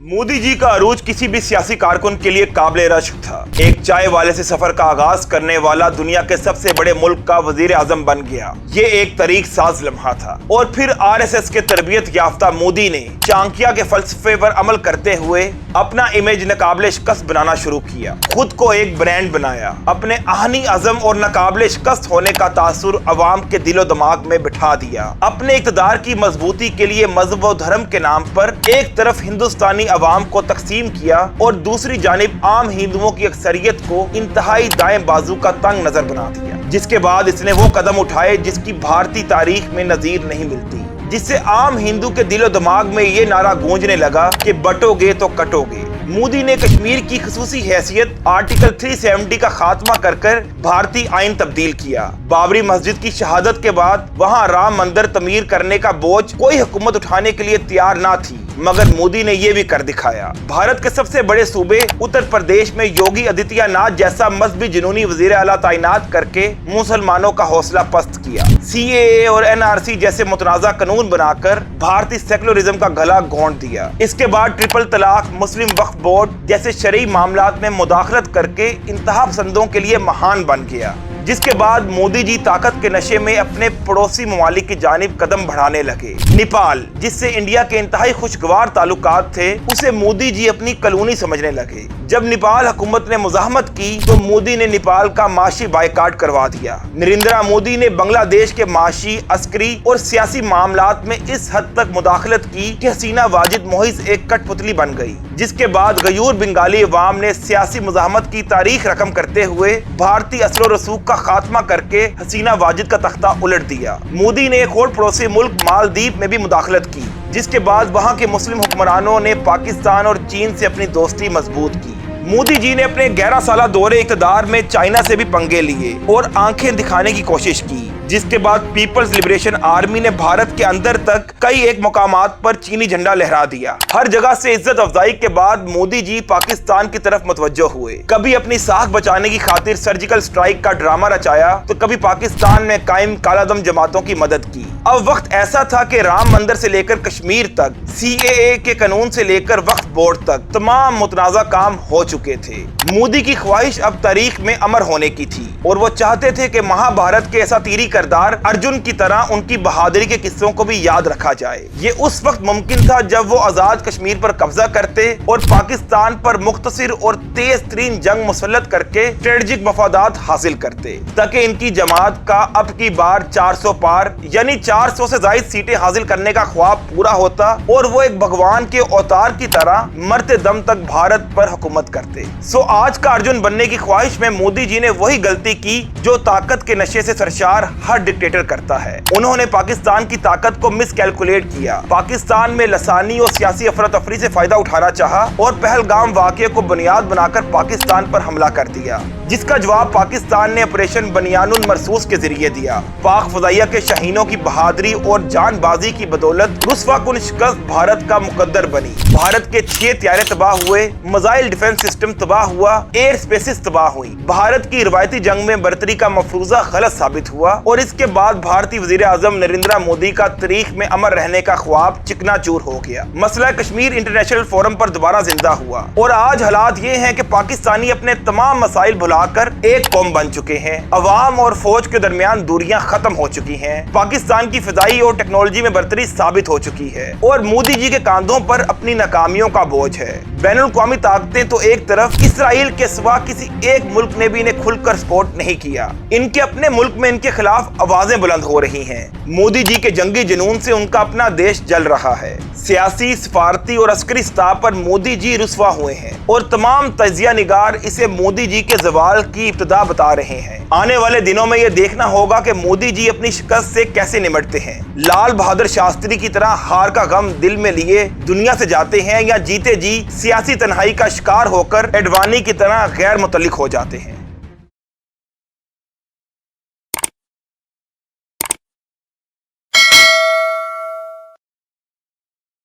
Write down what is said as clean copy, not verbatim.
मोदी जी का अरूज किसी भी सियासी कारकुन के लिए काबिल रश्क था। एक चाय वाले से सफर का आगाज करने वाला दुनिया के सबसे बड़े मुल्क का वजीर आजम बन गया। ये एक तरीक साज लम्हा था। और फिर आरएसएस के तरबियत याफ्ता मोदी ने चाणक्य के फलसफे पर अमल करते हुए अपना इमेज नाकाबिल शिकस्त बनाना शुरू किया। खुद को एक ब्रांड बनाया। अपने आहनी अज़म और नाकाबिल शिकस्त होने का तासुर अवाम के दिलो दिमाग में बिठा दिया। अपने इक़्तिदार की मजबूती के लिए मजहब व धर्म के नाम पर एक तरफ हिंदुस्तानी अवाम को तकसीम किया और दूसरी जानिब आम हिंदुओं की अक्सरियत को इंतहाई दाएं बाजू का तंग नजर बना दिया। जिसके बाद इसने वो कदम उठाए जिसकी भारतीय तारीख में नजीर नहीं मिलती, जिससे आम हिंदू के दिलो दिमाग में ये नारा गूंजने लगा कि बटोगे तो कटोगे। मोदी ने कश्मीर की खसूसी हैसियत आर्टिकल 370 का खात्मा कर भारतीय आइन तब्दील किया। बाबरी मस्जिद की शहादत के बाद वहां राम मंदिर तमीर करने का बोझ कोई हुकूमत उठाने के लिए तैयार ना थी, मगर मोदी ने ये भी कर दिखाया। भारत के सबसे बड़े सूबे उत्तर प्रदेश में योगी आदित्यनाथ जैसा मजहबी जुनूनी वजीर आला तैनात करके मुसलमानों का हौसला पस्त किया। CAA और NRC जैसे मुतनाज़ा कानून बनाकर भारतीय सेकुलरिज्म का गला घोंट दिया। इसके बाद ट्रिपल तलाक, मुस्लिम वक्फ बोर्ड जैसे शरई मामलात में मुदाखलत करके इंतहा पसंदों के लिए महान बन गया। जिसके बाद मोदी जी ताकत के नशे में अपने पड़ोसी ममालिक की जानिब कदम बढ़ाने लगे। नेपाल, जिससे इंडिया के इंतहाई खुशगवार ताल्लुकात थे, उसे मोदी जी अपनी कॉलोनी समझने लगे। जब नेपाल हुकूमत ने मुज़ाहमत की तो मोदी ने नेपाल का माशी बायकाट करवा दिया। नरेंद्र मोदी ने बांग्लादेश के माशी, अस्करी और सियासी मामलात में इस हद तक मुदाखलत की कि हसीना वाजिद मोहिज एक कठपुतली बन गई। जिसके बाद गयूर बंगाली अवाम ने सियासी मुज़ाहमत की तारीख रकम करते हुए भारतीय असलो रसूख का खात्मा करके हसीना वाजिद का तख्ता उलट दिया। मोदी ने एक और पड़ोसी मुल्क मालदीव में भी मुदाखलत की, जिसके बाद वहां के मुस्लिम हुक्मरानों ने पाकिस्तान और चीन से अपनी दोस्ती मजबूत की। मोदी जी ने अपने 11 साला दौरे इक़्तिदार में चाइना से भी पंगे लिए और आंखें दिखाने की कोशिश की। जिसके बाद पीपल्स लिबरेशन आर्मी ने भारत के अंदर तक कई एक मुकामात पर चीनी झंडा लहरा दिया। हर जगह से इज्जत अफजाई के बाद मोदी जी पाकिस्तान की तरफ मुतवज्जो हुए। कभी अपनी साख बचाने की खातिर सर्जिकल स्ट्राइक का ड्रामा रचाया तो कभी पाकिस्तान में कायम कालादम जमातों की मदद की। अब वक्त ऐसा था कि राम मंदिर से लेकर कश्मीर तक, CAA के कानून से लेकर वक्फ बोर्ड तक तमाम मुतनाज़ा काम हो चुके थे। मोदी की ख्वाहिश अब तारीख में अमर होने की थी और वो चाहते थे कि महाभारत के ऐसा तीरी किरदार अर्जुन की तरह उनकी बहादुरी के किस्सों को भी याद रखा जाए। ये उस वक्त मुमकिन था जब वो आजाद कश्मीर पर कब्जा करते और पाकिस्तान पर मुख्तसिर और तेज तरीन जंग मुसल्लत करके स्ट्रेटेजिक मफादात हासिल करते, ताकि इनकी जमात का अब की बार 400 पार यानी 400 से ज्यादा सीटें हासिल करने का ख्वाब पूरा होता और वो एक भगवान के अवतार की तरह मरते दम तक भारत पर हुकूमत करते। सो आज का अर्जुन बनने की ख्वाहिश में मोदी जी ने वही गलती की जो ताकत के नशे से सरशार हर डिक्टेटर करता है। उन्होंने पाकिस्तान की ताकत को मिसकैलकुलेट किया। पाकिस्तान में लसानी और सियासी अफरा तफरी से फायदा उठाना चाहा और पहलगाम वाक़ये को बुनियाद बनाकर पाकिस्तान पर हमला कर दिया, जिसका जवाब पाकिस्तान ने ऑपरेशन बनियानुल मरसूस के जरिए दिया। पाक फजाइया के शहीनों की बहादुरी और जानबाजी की बदौलत रुस्वा कुन शिकस्त भारत का मुकद्दर बनी। भारत के 6 त्यारे तबाह हुए, मिसाइल डिफेंस सिस्टम तबाह हुआ, एयर स्पेसिस तबाह हुई। भारत की रिवायती जंग में बरतरी का मफरूजा गलत साबित हुआ और इसके बाद भारतीय वजीर आजम नरेंद्र मोदी का तारीख में अमर रहने का ख्वाब चिकनाचूर हो गया। मसला कश्मीर इंटरनेशनल फोरम पर दोबारा जिंदा हुआ और आज हालात ये हैं कि पाकिस्तानी अपने तमाम मसाइल भुलाकर एक कौम बन चुके हैं। अवाम और फौज के दरमियान दूरियां खत्म हो चुकी हैं। पाकिस्तान की फिजाई और टेक्नोलॉजी में बरतरी साबित हो चुकी है और मोदी जी के कांधों पर अपनी नाकामियों का बोझ है। बैनुल अक़वामी ताकतें तो एक तरफ, इसराइल के सिवा किसी एक मुल्क ने भी इन्हें खुलकर सपोर्ट नहीं किया। इनके अपने मुल्क में इनके खिलाफ आवाजें बुलंद हो रही हैं। मोदी जी के जंगी जुनून से उनका अपना देश जल रहा है। सियासी, सफारती और अस्करी सतह पर मोदी जी रुस्वा हुए हैं और तमाम तजिया निगार इसे मोदी जी के ज़वाल की इब्तिदा बता रहे हैं। आने वाले दिनों में यह देखना होगा कि मोदी जी अपनी शिकस्त से कैसे निमटते हैं। लाल बहादुर शास्त्री की तरह हार का गम दिल में लिए दुनिया से जाते हैं या जीते जी सियासी तन्हाई का शिकार होकर एडवानी की तरह गैर मुतल्लिक हो जाते हैं।